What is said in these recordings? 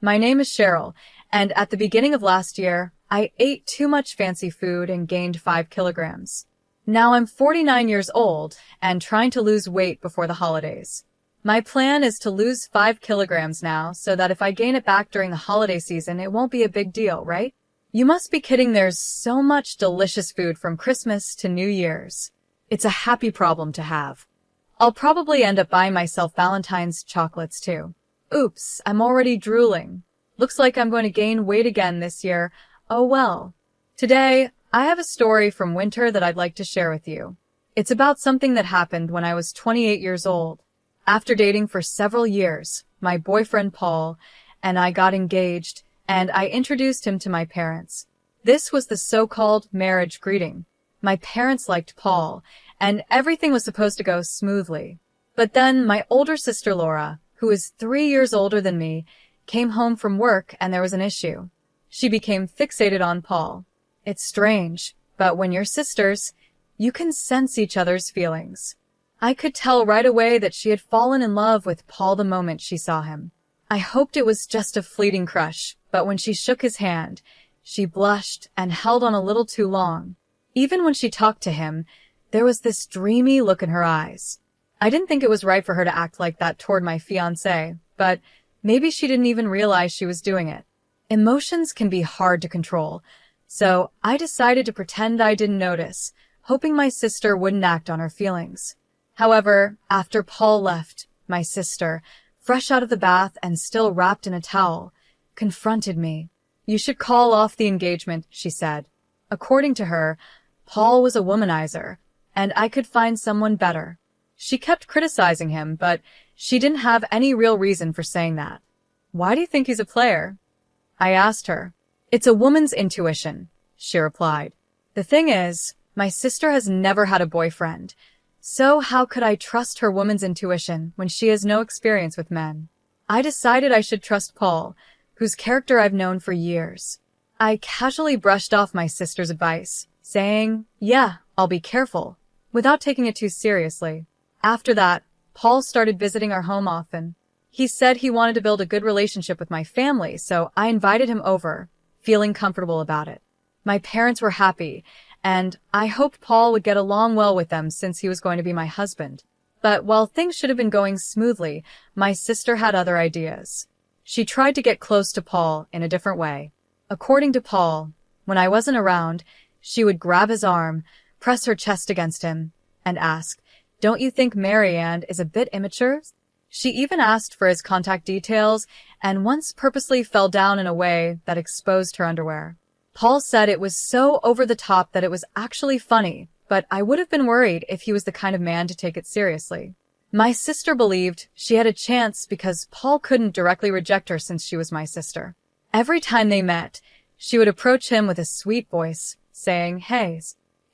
My name is Cheryl, and at the beginning of last year, I ate too much fancy food and gained 5 kilograms. Now I'm 49 years old and trying to lose weight before the holidays. My plan is to lose 5 kilograms now so that if I gain it back during the holiday season, it won't be a big deal, right? You must be kidding, there's so much delicious food from Christmas to New Year's. It's a happy problem to have. I'll probably end up buying myself Valentine's chocolates too. Oops, I'm already drooling. Looks like I'm going to gain weight again this year. Oh well. Today, I have a story from winter that I'd like to share with you. It's about something that happened when I was 28 years old. After dating for several years, my boyfriend Paul and I got engaged, and I introduced him to my parents. This was the so-called marriage greeting. My parents liked Paul, and everything was supposed to go smoothly. But then my older sister Laura, who is 3 years older than me, came home from work and there was an issue. She became fixated on Paul. It's strange, but when you're sisters, you can sense each other's feelings. I could tell right away that she had fallen in love with Paul the moment she saw him. I hoped it was just a fleeting crush, but when she shook his hand, she blushed and held on a little too long. Even when she talked to him, there was this dreamy look in her eyes. I didn't think it was right for her to act like that toward my fiancé, but maybe she didn't even realize she was doing it. Emotions can be hard to control, so I decided to pretend I didn't notice, hoping my sister wouldn't act on her feelings. However, after Paul left, my sister, fresh out of the bath and still wrapped in a towel, confronted me. "You should call off the engagement," she said. According to her, Paul was a womanizer, and I could find someone better. She kept criticizing him, but she didn't have any real reason for saying that. "Why do you think he's a player?" I asked her. "It's a woman's intuition," she replied. The thing is, my sister has never had a boyfriend, so how could I trust her woman's intuition when she has no experience with men? I decided I should trust Paul, whose character I've known for years. I casually brushed off my sister's advice, saying, "Yeah, I'll be careful," without taking it too seriously. After that, Paul started visiting our home often. He said he wanted to build a good relationship with my family, so I invited him over, feeling comfortable about it. My parents were happy, and I hoped Paul would get along well with them since he was going to be my husband. But while things should have been going smoothly, my sister had other ideas. She tried to get close to Paul in a different way. According to Paul, when I wasn't around, she would grab his arm, press her chest against him, and ask, "Don't you think Marianne is a bit immature?" She even asked for his contact details and once purposely fell down in a way that exposed her underwear. Paul said it was so over the top that it was actually funny, but I would have been worried if he was the kind of man to take it seriously. My sister believed she had a chance because Paul couldn't directly reject her since she was my sister. Every time they met, she would approach him with a sweet voice, saying, "Hey."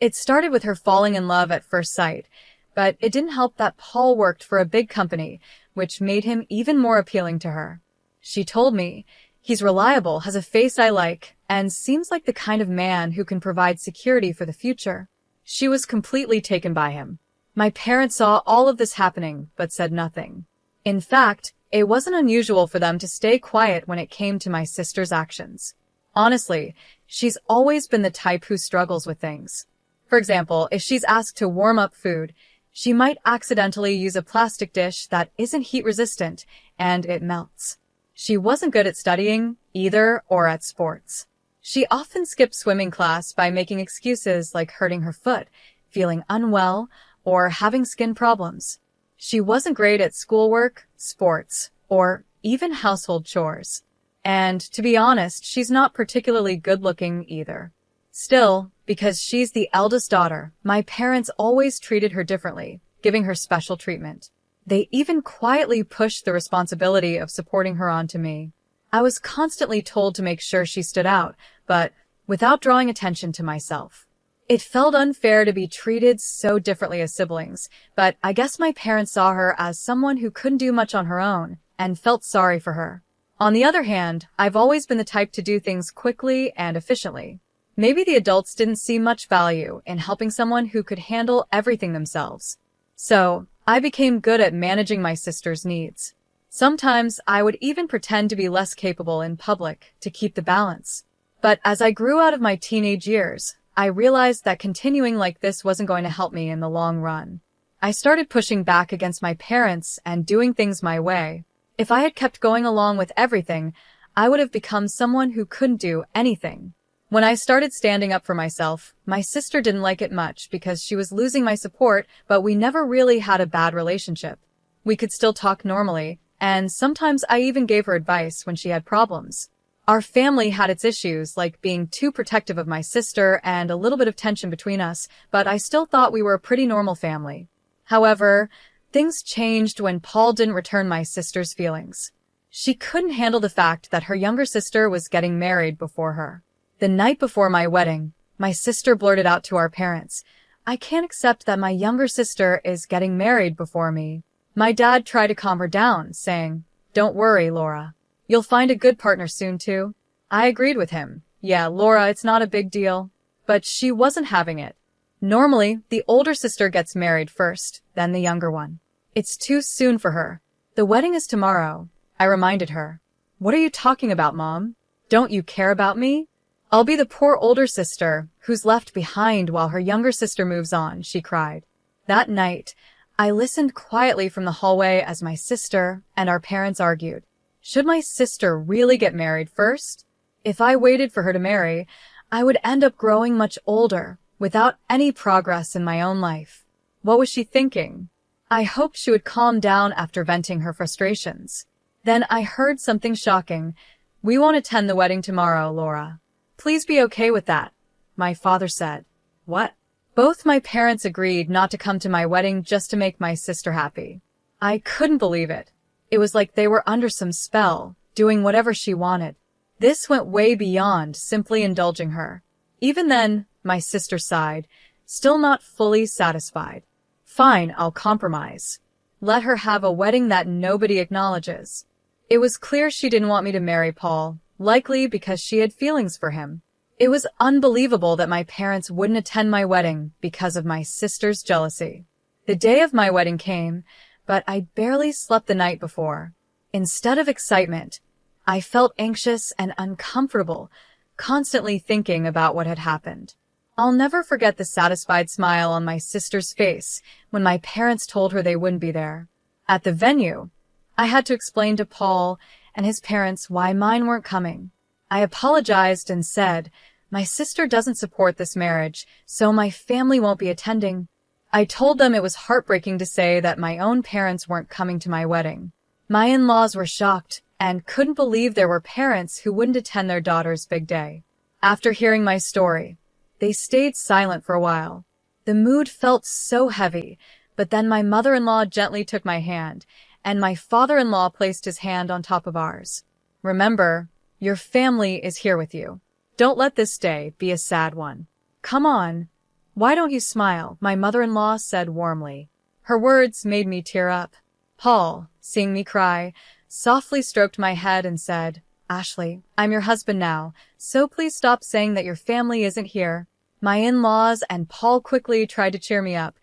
It started with her falling in love at first sight, but it didn't help that Paul worked for a big company, which made him even more appealing to her. She told me, "He's reliable, has a face I like, and seems like the kind of man who can provide security for the future." She was completely taken by him. My parents saw all of this happening, but said nothing. In fact, it wasn't unusual for them to stay quiet when it came to my sister's actions. Honestly, she's always been the type who struggles with things. For example, if she's asked to warm up food, she might accidentally use a plastic dish that isn't heat-resistant, and it melts. She wasn't good at studying, either, or at sports. She often skipped swimming class by making excuses like hurting her foot, feeling unwell, or having skin problems. She wasn't great at schoolwork, sports, or even household chores. And, to be honest, she's not particularly good-looking either. Still, because she's the eldest daughter, my parents always treated her differently, giving her special treatment. They even quietly pushed the responsibility of supporting her onto me. I was constantly told to make sure she stood out, but without drawing attention to myself. It felt unfair to be treated so differently as siblings, but I guess my parents saw her as someone who couldn't do much on her own and felt sorry for her. On the other hand, I've always been the type to do things quickly and efficiently. Maybe the adults didn't see much value in helping someone who could handle everything themselves. So, I became good at managing my sister's needs. Sometimes I would even pretend to be less capable in public to keep the balance. But as I grew out of my teenage years, I realized that continuing like this wasn't going to help me in the long run. I started pushing back against my parents and doing things my way. If I had kept going along with everything, I would have become someone who couldn't do anything. When I started standing up for myself, my sister didn't like it much because she was losing my support, but we never really had a bad relationship. We could still talk normally, and sometimes I even gave her advice when she had problems. Our family had its issues, like being too protective of my sister and a little bit of tension between us, but I still thought we were a pretty normal family. However, things changed when Paul didn't return my sister's feelings. She couldn't handle the fact that her younger sister was getting married before her. The night before my wedding, my sister blurted out to our parents, "I can't accept that my younger sister is getting married before me." My dad tried to calm her down, saying, "Don't worry, Laura. You'll find a good partner soon, too." I agreed with him. "Yeah, Laura, it's not a big deal." But she wasn't having it. Normally, the older sister gets married first, then the younger one. It's too soon for her. The wedding is tomorrow, I reminded her. "What are you talking about, Mom? Don't you care about me? I'll be the poor older sister who's left behind while her younger sister moves on," she cried. That night, I listened quietly from the hallway as my sister and our parents argued. Should my sister really get married first? If I waited for her to marry, I would end up growing much older, without any progress in my own life. What was she thinking? I hoped she would calm down after venting her frustrations. Then I heard something shocking. "We won't attend the wedding tomorrow, Laura. Please be okay with that," my father said. What? Both my parents agreed not to come to my wedding just to make my sister happy. I couldn't believe it. It was like they were under some spell, doing whatever she wanted. This went way beyond simply indulging her. Even then, my sister sighed, still not fully satisfied. "Fine, I'll compromise. Let her have a wedding that nobody acknowledges." It was clear she didn't want me to marry Paul, likely because she had feelings for him. It was unbelievable that my parents wouldn't attend my wedding because of my sister's jealousy. The day of my wedding came, but I barely slept the night before. Instead of excitement, I felt anxious and uncomfortable, constantly thinking about what had happened. I'll never forget the satisfied smile on my sister's face when my parents told her they wouldn't be there. At the venue, I had to explain to Paul and his parents why mine weren't coming. I apologized and said, "My sister doesn't support this marriage, so my family won't be attending." I told them it was heartbreaking to say that my own parents weren't coming to my wedding. My in-laws were shocked and couldn't believe there were parents who wouldn't attend their daughter's big day. After hearing my story, they stayed silent for a while. The mood felt so heavy, but then my mother-in-law gently took my hand, and my father-in-law placed his hand on top of ours. "Remember, your family is here with you. Don't let this day be a sad one. Come on. Why don't you smile?" my mother-in-law said warmly. Her words made me tear up. Paul, seeing me cry, softly stroked my head and said, "Ashley, I'm your husband now, so please stop saying that your family isn't here." My in-laws and Paul quickly tried to cheer me up,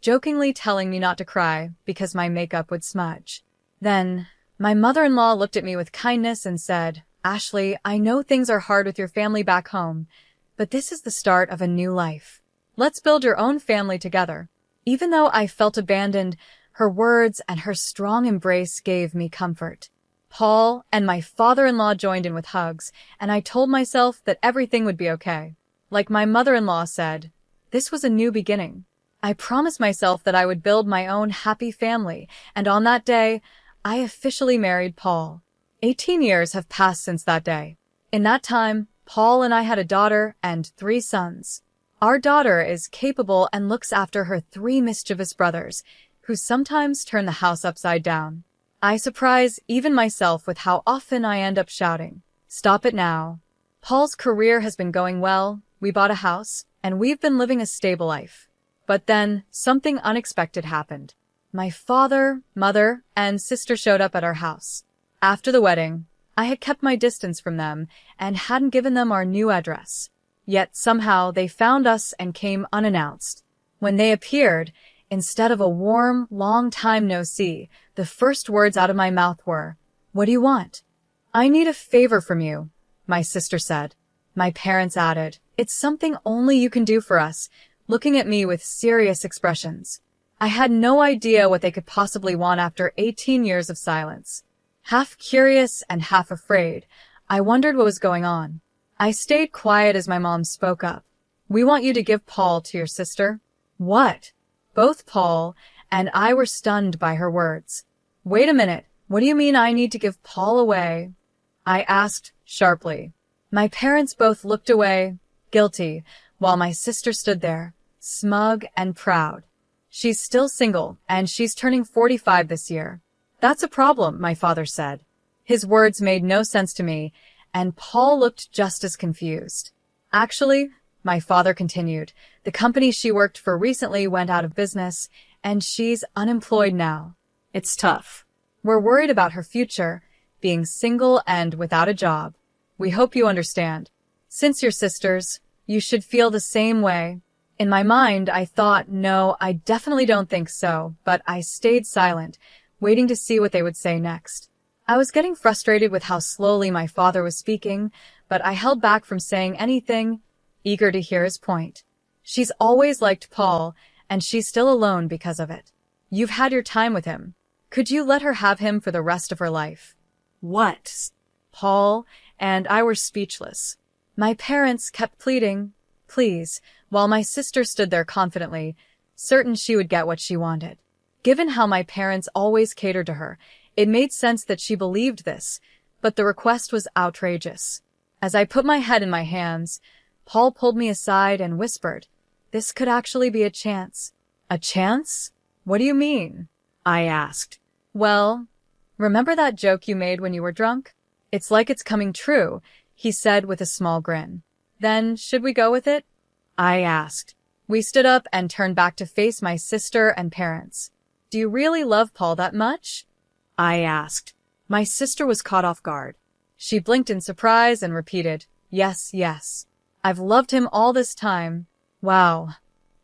jokingly telling me not to cry because my makeup would smudge. Then, my mother-in-law looked at me with kindness and said, "Ashley, I know things are hard with your family back home, but this is the start of a new life. Let's build your own family together." Even though I felt abandoned, her words and her strong embrace gave me comfort. Paul and my father-in-law joined in with hugs, and I told myself that everything would be okay. Like my mother-in-law said, this was a new beginning. I promised myself that I would build my own happy family, and on that day, I officially married Paul. 18 years have passed since that day. In that time, Paul and I had a daughter and 3 sons. Our daughter is capable and looks after her 3 mischievous brothers, who sometimes turn the house upside down. I surprise even myself with how often I end up shouting, "Stop it now." Paul's career has been going well, we bought a house, and we've been living a stable life. But then, something unexpected happened. My father, mother, and sister showed up at our house. After the wedding, I had kept my distance from them and hadn't given them our new address. Yet somehow they found us and came unannounced. When they appeared, Instead of a warm, long time no see, the first words out of my mouth were, "What do you want?" "I need a favor from you," my sister said. My parents added, "It's something only you can do for us," looking at me with serious expressions. I had no idea what they could possibly want after 18 years of silence. Half curious and half afraid, I wondered what was going on. I stayed quiet as my mom spoke up. "We want you to give Paul to your sister." "What?" Both Paul and I were stunned by her words. "Wait a minute, what do you mean I need to give Paul away?" I asked sharply. My parents both looked away, guilty, while my sister stood there, smug and proud. "She's still single, and she's turning 45 this year." "That's a problem," my father said. His words made no sense to me, and Paul looked just as confused. "Actually," my father continued, "the company she worked for recently went out of business, and she's unemployed now. It's tough. We're worried about her future, being single and without a job. We hope you understand. Since you're sisters, you should feel the same way." In my mind, I thought, no, I definitely don't think so, but I stayed silent, waiting to see what they would say next. I was getting frustrated with how slowly my father was speaking, but I held back from saying anything, eager to hear his point. "She's always liked Paul, and she's still alone because of it. You've had your time with him. Could you let her have him for the rest of her life?" "What?" Paul and I were speechless. My parents kept pleading, "Please," while my sister stood there confidently, certain she would get what she wanted. Given how my parents always catered to her, it made sense that she believed this, but the request was outrageous. As I put my head in my hands, Paul pulled me aside and whispered, "This could actually be a chance." "A chance? What do you mean?" I asked. "Well, remember that joke you made when you were drunk? It's like it's coming true," he said with a small grin. "Then, should we go with it?" I asked. We stood up and turned back to face my sister and parents. "Do you really love Paul that much?" I asked. My sister was caught off guard. She blinked in surprise and repeated, "Yes, yes. I've loved him all this time." "Wow,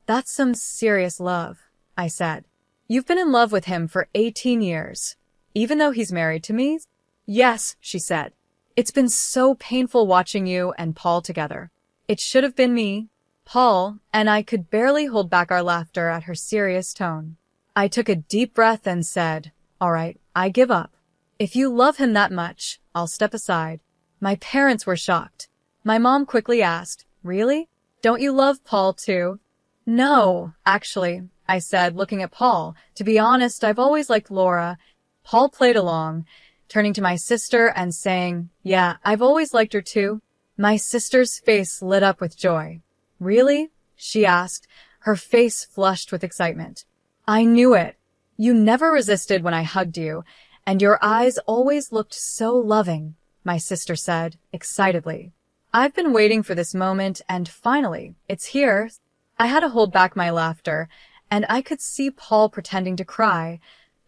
that's some serious love," I said. "You've been in love with him for 18 years, even though he's married to me?" "Yes," she said. "It's been so painful watching you and Paul together. It should have been me." Paul and I could barely hold back our laughter at her serious tone. I took a deep breath and said, "All right, I give up. If you love him that much, I'll step aside." My parents were shocked. My mom quickly asked, "Really? Don't you love Paul too?" "No, actually," I said, looking at Paul. "To be honest, I've always liked Laura." Paul played along, turning to my sister and saying, "Yeah, I've always liked her too." My sister's face lit up with joy. "Really?" she asked, her face flushed with excitement. "I knew it. You never resisted when I hugged you, and your eyes always looked so loving," my sister said, excitedly. "I've been waiting for this moment, and finally, it's here." I had to hold back my laughter, and I could see Paul pretending to cry,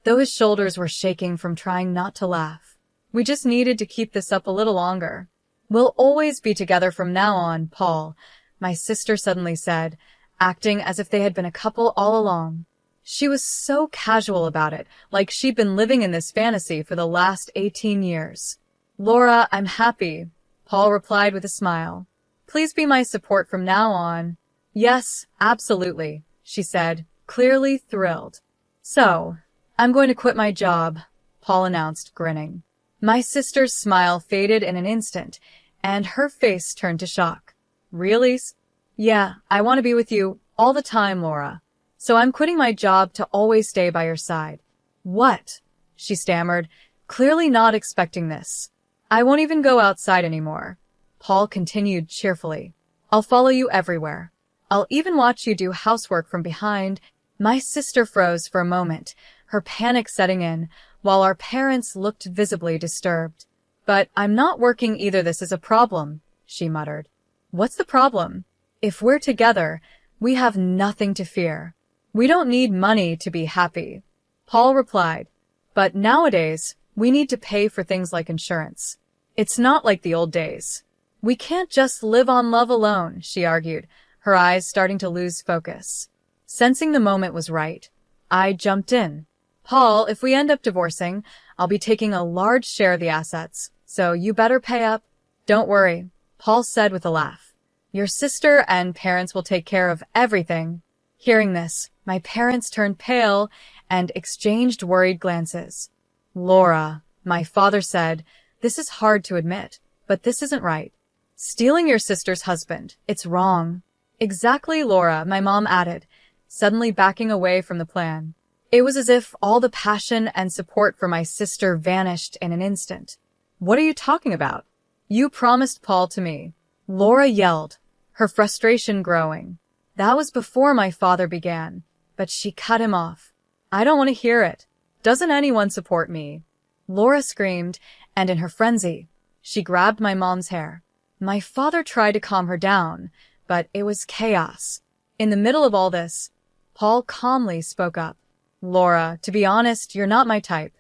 though his shoulders were shaking from trying not to laugh. We just needed to keep this up a little longer. "We'll always be together from now on, Paul," my sister suddenly said, acting as if they had been a couple all along. She was so casual about it, like she'd been living in this fantasy for the last 18 years. "Laura, I'm happy," Paul replied with a smile. "Please be my support from now on." "Yes, absolutely," she said, clearly thrilled. "So, I'm going to quit my job," Paul announced, grinning. My sister's smile faded in an instant, and her face turned to shock. "Really?" "Yeah, I want to be with you all the time, Laura. So I'm quitting my job to always stay by your side." "What?" she stammered, clearly not expecting this. "I won't even go outside anymore," Paul continued cheerfully. "I'll follow you everywhere. I'll even watch you do housework from behind." My sister froze for a moment, her panic setting in, while our parents looked visibly disturbed. "But I'm not working either. This is a problem," she muttered. "What's the problem? If we're together, we have nothing to fear. We don't need money to be happy," Paul replied. "But nowadays, we need to pay for things like insurance. It's not like the old days. We can't just live on love alone," she argued, her eyes starting to lose focus. Sensing the moment was right, I jumped in. Paul, if we end up divorcing, I'll be taking a large share of the assets, so you better pay up. Don't worry, Paul said with a laugh. Your sister and parents will take care of everything. Hearing this, my parents turned pale and exchanged worried glances. Laura, my father said, this is hard to admit, but this isn't right. Stealing your sister's husband, it's wrong. Exactly, Laura, my mom added, suddenly backing away from the plan. It was as if all the passion and support for my sister vanished in an instant. What are you talking about? You promised Paul to me. Laura yelled, her frustration growing. That was before my father began, but she cut him off. I don't want to hear it. Doesn't anyone support me? Laura screamed, and in her frenzy, she grabbed my mom's hair. My father tried to calm her down, but it was chaos. In the middle of all this, Paul calmly spoke up. Laura, to be honest, you're not my type.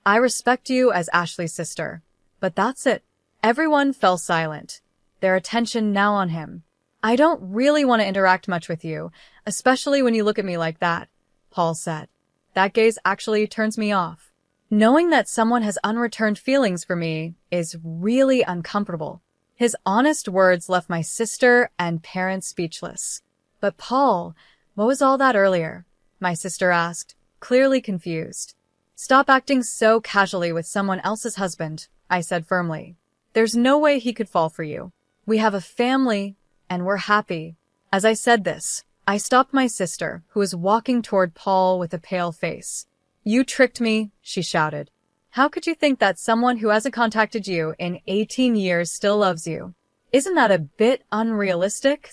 I respect you as Ashley's sister, but that's it. Everyone fell silent, their attention now on him. I don't really want to interact much with you, especially when you look at me like that, Paul said. That gaze actually turns me off. Knowing that someone has unreturned feelings for me is really uncomfortable. His honest words left my sister and parents speechless. But Paul, what was all that earlier? My sister asked, clearly confused. Stop acting so casually with someone else's husband, I said firmly. There's no way he could fall for you. We have a family, and we're happy. As I said this, I stopped my sister, who was walking toward Paul with a pale face. You tricked me, she shouted. How could you think that someone who hasn't contacted you in 18 years still loves you? Isn't that a bit unrealistic?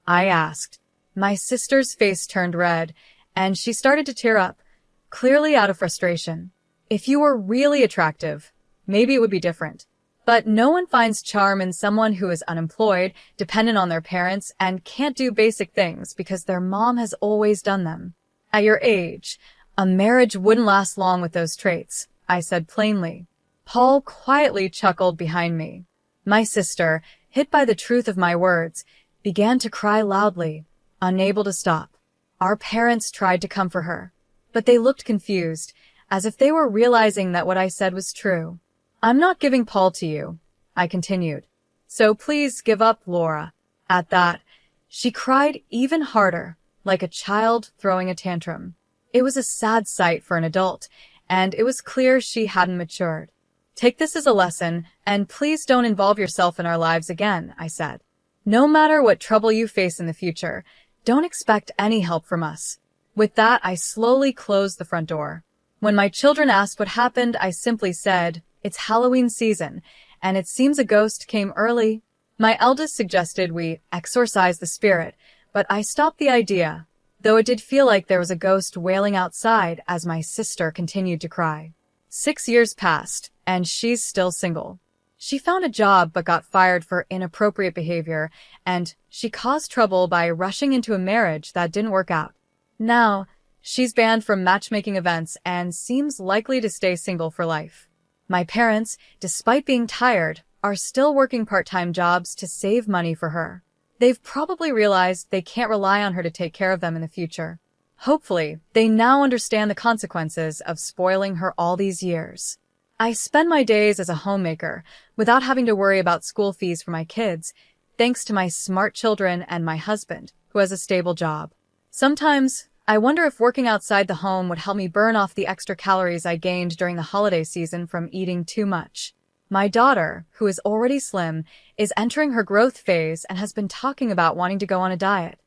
I asked. My sister's face turned red, and she started to tear up, clearly out of frustration. If you were really attractive, maybe it would be different. But no one finds charm in someone who is unemployed, dependent on their parents, and can't do basic things because their mom has always done them. At your age, a marriage wouldn't last long with those traits, I said plainly. Paul quietly chuckled behind me. My sister, hit by the truth of my words, began to cry loudly, unable to stop. Our parents tried to comfort her, but they looked confused, as if they were realizing that what I said was true. I'm not giving Paul to you, I continued. So please give up, Laura. At that, she cried even harder, like a child throwing a tantrum. It was a sad sight for an adult, and it was clear she hadn't matured. Take this as a lesson, and please don't involve yourself in our lives again, I said. No matter what trouble you face in the future, don't expect any help from us. With that, I slowly closed the front door. When my children asked what happened, I simply said, it's Halloween season, and it seems a ghost came early. My eldest suggested we exorcise the spirit, but I stopped the idea, though it did feel like there was a ghost wailing outside as my sister continued to cry. 6 years passed, and she's still single. She found a job but got fired for inappropriate behavior, and she caused trouble by rushing into a marriage that didn't work out. Now, she's banned from matchmaking events and seems likely to stay single for life. My parents, despite being tired, are still working part-time jobs to save money for her. They've probably realized they can't rely on her to take care of them in the future. Hopefully, they now understand the consequences of spoiling her all these years. I spend my days as a homemaker without having to worry about school fees for my kids, thanks to my smart children and my husband, who has a stable job. Sometimes, I wonder if working outside the home would help me burn off the extra calories I gained during the holiday season from eating too much. My daughter, who is already slim, is entering her growth phase and has been talking about wanting to go on a diet.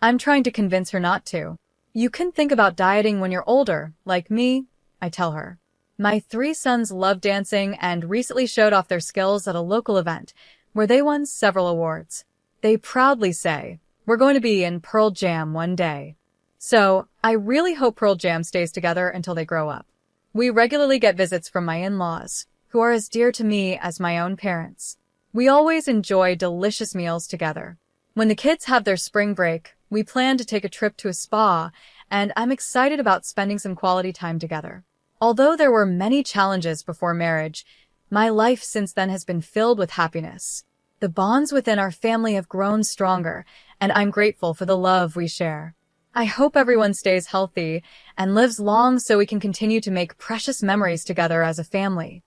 I'm trying to convince her not to. You can think about dieting when you're older, like me, I tell her. My 3 sons love dancing and recently showed off their skills at a local event, where they won several awards. They proudly say, we're going to be in Pearl Jam one day. So, I really hope Pearl Jam stays together until they grow up. We regularly get visits from my in-laws, who are as dear to me as my own parents. We always enjoy delicious meals together. When the kids have their spring break, we plan to take a trip to a spa, and I'm excited about spending some quality time together. Although there were many challenges before marriage, my life since then has been filled with happiness. The bonds within our family have grown stronger, and I'm grateful for the love we share. I hope everyone stays healthy and lives long so we can continue to make precious memories together as a family.